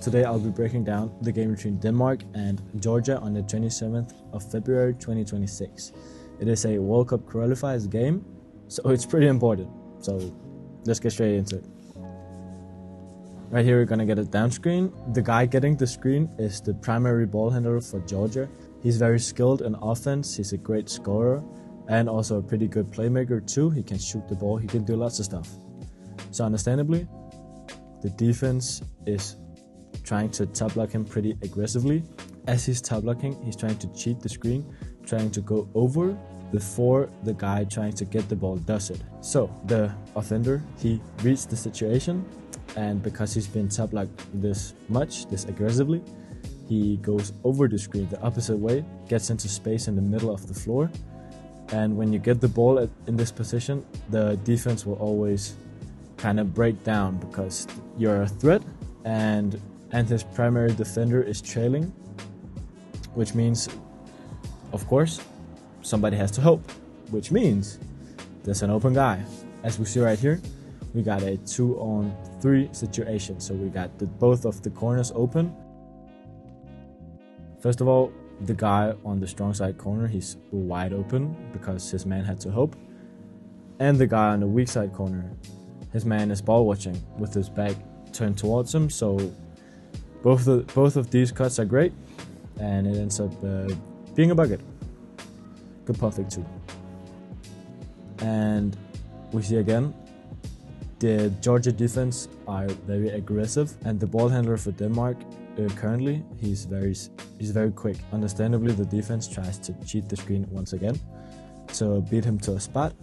Today I'll be breaking down the game between Denmark and Georgia on the 27th of February 2026. It is a World Cup qualifiers game, so it's pretty important. So let's get straight into it. Right here we're gonna get a down screen. The guy getting the screen is the primary ball handler for Georgia. He's very skilled in offense, he's a great scorer, and also a pretty good playmaker too. He can shoot the ball, he can do lots of stuff. So understandably, the defense is trying to top block him pretty aggressively. As he's top blocking, he's trying to cheat the screen, trying to go over before the guy trying to get the ball does it. So the offender, he reads the situation, and because he's been top blocked this aggressively, he goes over the screen the opposite way, gets into space in the middle of the floor, and when you get the ball in this position, the defense will always kind of break down because you're a threat and his primary defender is trailing, which means, of course, somebody has to help, which means there's an open guy. As we see right here, we got a 2-on-3 situation, so we got both of the corners open. First of all, the guy on the strong side corner, he's wide open because his man had to help, and the guy on the weak side corner, his man is ball watching with his back turned towards him, so both of these cuts are great, and it ends up being a bucket. Good pump fake too. And we see again, the Georgia defense are very aggressive, and the ball handler for Denmark currently, he's very quick. Understandably, the defense tries to cheat the screen once again to beat him to a spot.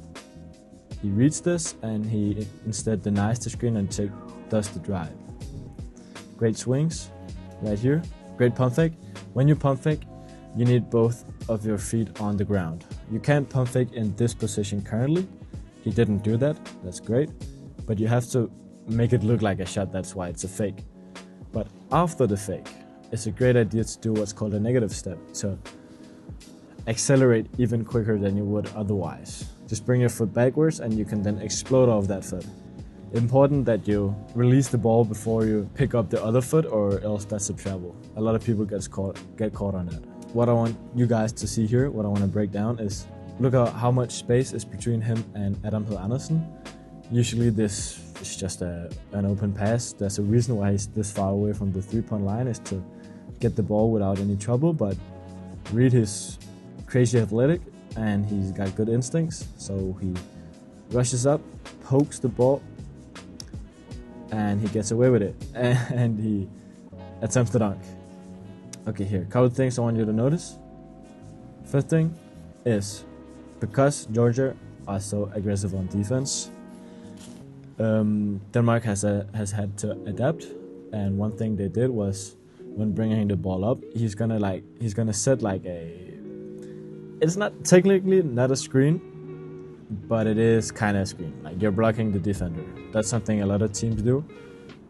He reads this and he instead denies the screen and does the drive. Great swings right here. Great pump fake. When you pump fake, you need both of your feet on the ground. You can't pump fake in this position currently. He didn't do that. That's great. But you have to make it look like a shot. That's why it's a fake. But after the fake, it's a great idea to do what's called a negative step to accelerate even quicker than you would otherwise. Just bring your foot backwards and you can then explode off that foot. Important that you release the ball before you pick up the other foot, or else that's a trouble. A lot of people get caught on that. What I want you guys to see here, what I want to break down is, look at how much space is between him and Adam Andersen. Usually this is just an open pass. There's a reason why he's this far away from the three-point line, is to get the ball without any trouble, but Reed is crazy athletic and he's got good instincts, so he rushes up, pokes the ball, and he gets away with it, and he attempts the dunk. Okay, here, a couple things I want you to notice. First thing is, because Georgia are so aggressive on defense, Denmark has had to adapt, and one thing they did was, when bringing the ball up, he's gonna set like it's not technically not a screen, but it is kind of a screen. Like, you're blocking the defender. That's something a lot of teams do.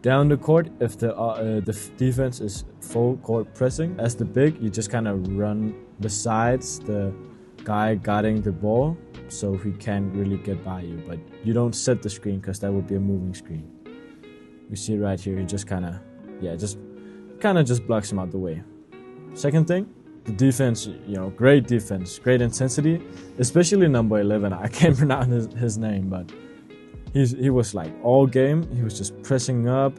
Down the court, if the defense is full court pressing, as the big, you just kind of run besides the guy guarding the ball, so he can't really get by you. But you don't set the screen because that would be a moving screen. You see it right here. He just kind of just blocks him out the way. Second thing, the defense, great defense, great intensity, especially number 11. I can't pronounce his name, but he was like all game. He was just pressing up,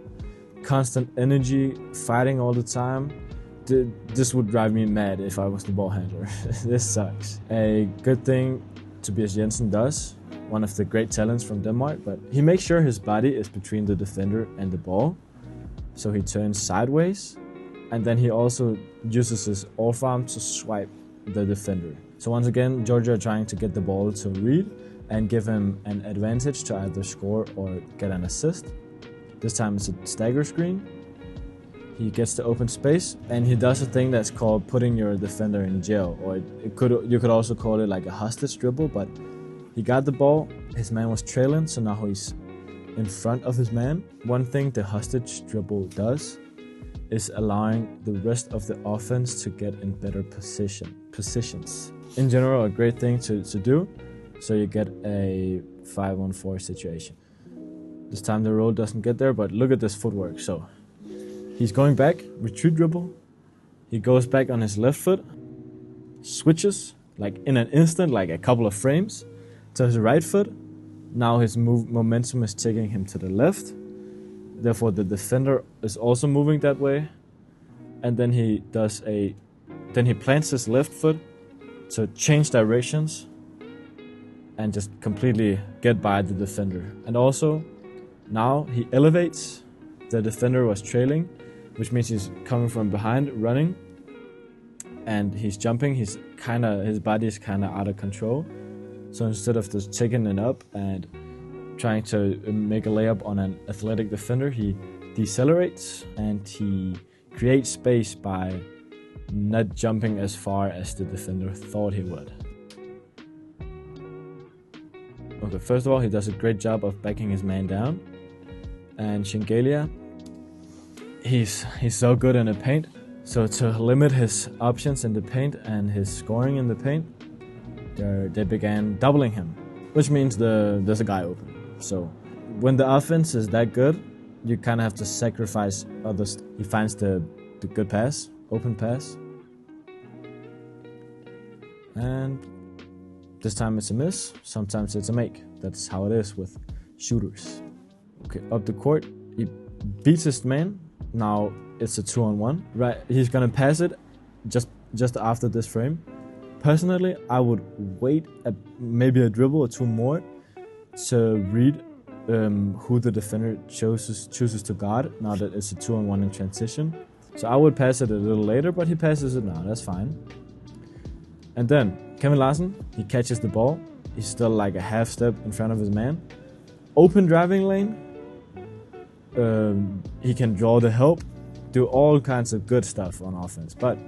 constant energy, fighting all the time. This would drive me mad if I was the ball handler. This sucks. A good thing Tobias Jensen does, one of the great talents from Denmark, but he makes sure his body is between the defender and the ball. So he turns sideways, and then he also uses his off arm to swipe the defender. So once again, Georgia are trying to get the ball to Reed and give him an advantage to either score or get an assist. This time it's a stagger screen. He gets the open space, and he does a thing that's called putting your defender in jail, or you could also call it like a hostage dribble, but he got the ball, his man was trailing, so now he's in front of his man. One thing the hostage dribble does is allowing the rest of the offense to get in better positions. In general, a great thing to do, so you get a 5-on-4 situation. This time the roll doesn't get there, but look at this footwork. So He's going back, retreat dribble. He goes back on his left foot, switches, like in an instant, like a couple of frames, to his right foot. Now his momentum is taking him to the left. Therefore, the defender is also moving that way. And then he plants his left foot to change directions and just completely get by the defender. And also, now he elevates. The defender was trailing, which means he's coming from behind, running, and he's jumping. His body is kind of out of control. So instead of just taking it up and trying to make a layup on an athletic defender, he decelerates and he creates space by not jumping as far as the defender thought he would. Okay, first of all, he does a great job of backing his man down. And Shingelia, he's so good in the paint. So to limit his options in the paint and his scoring in the paint, they began doubling him, which means there's a guy open. So when the offense is that good, you kind of have to sacrifice others. He finds the good pass, open pass. And this time it's a miss, sometimes it's a make. That's how it is with shooters. Okay, up the court, he beats his man. Now it's a 2-on-1. Right, he's gonna pass it just after this frame. Personally, I would wait maybe a dribble or two more to read who the defender chooses to guard now that it's a 2-on-1 in transition. So I would pass it a little later, but he passes it now, that's fine. And then Kevin Larsen, he catches the ball. He's still like a half step in front of his man. Open driving lane. He can draw the help, do all kinds of good stuff on offense, but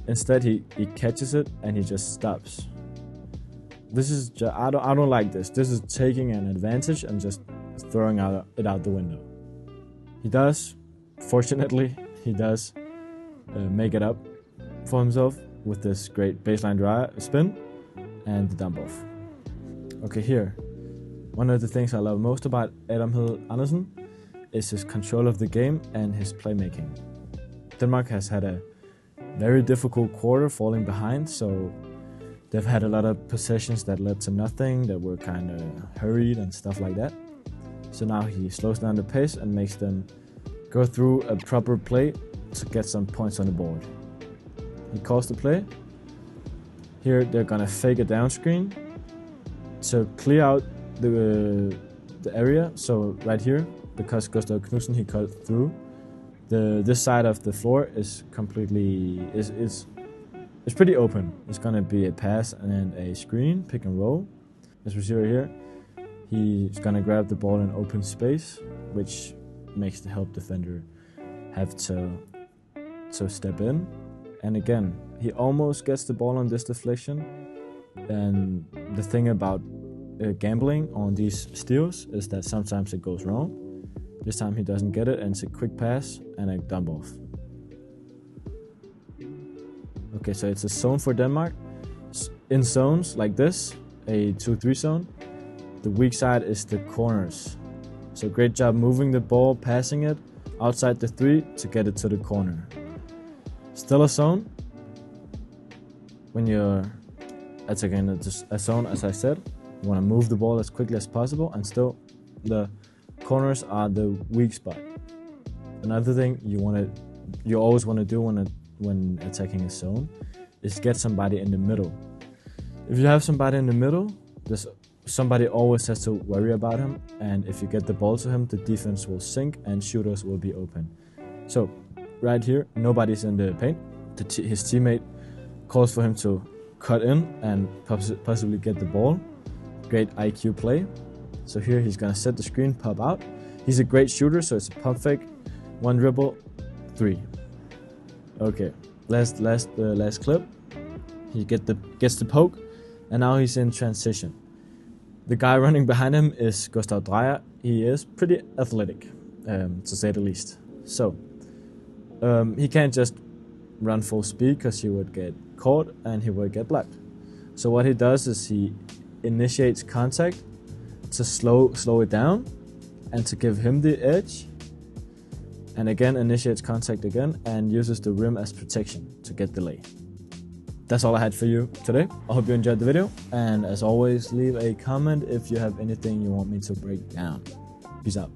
instead he catches it and he just stops. This is I don't like this. This is taking an advantage and just throwing it out the window. He does, fortunately, make it up for himself with this great baseline spin and the dump off. Okay, here, one of the things I love most about Adam Hill Andersen is his control of the game and his playmaking. Denmark has had a very difficult quarter falling behind, so they've had a lot of possessions that led to nothing, that were kind of hurried and stuff like that. So now he slows down the pace and makes them go through a proper play to get some points on the board. He calls the play. Here they're gonna fake a down screen to clear out the area. So right here, because Gustav Knudsen he cut through, this side of the floor is completely is pretty open. It's gonna be a pass and a screen, pick and roll. As we see right here, he's gonna grab the ball in open space, which makes the help defender have to step in. And again, he almost gets the ball on this deflection. And the thing about gambling on these steals is that sometimes it goes wrong. This time he doesn't get it, and it's a quick pass and a dump off. Okay, so it's a zone for Denmark. In zones like this, a 2-3 zone, the weak side is the corners. So great job moving the ball, passing it outside the 3 to get it to the corner. Still a zone. When you're attacking a zone, as I said, you want to move the ball as quickly as possible, and still the corners are the weak spot. Another thing you always want to do when attacking a zone is get somebody in the middle. If you have somebody in the middle, somebody always has to worry about him, and if you get the ball to him, the defense will sink and shooters will be open. So right here, nobody's in the paint. His teammate calls for him to cut in and possibly get the ball. Great IQ play. So here he's gonna set the screen, pop out. He's a great shooter, so it's a pump fake, one dribble, 3. Okay, last clip. He gets the poke, and now he's in transition. The guy running behind him is Gustav Dreyer. He is pretty athletic, to say the least. So he can't just run full speed because he would get caught and he would get blocked. So what he does is he initiates contact to slow it down and to give him the edge. and again initiates contact again and uses the rim as protection to get delay. That's all I had for you today. I hope you enjoyed the video, and as always, leave a comment if you have anything you want me to break down. Peace out.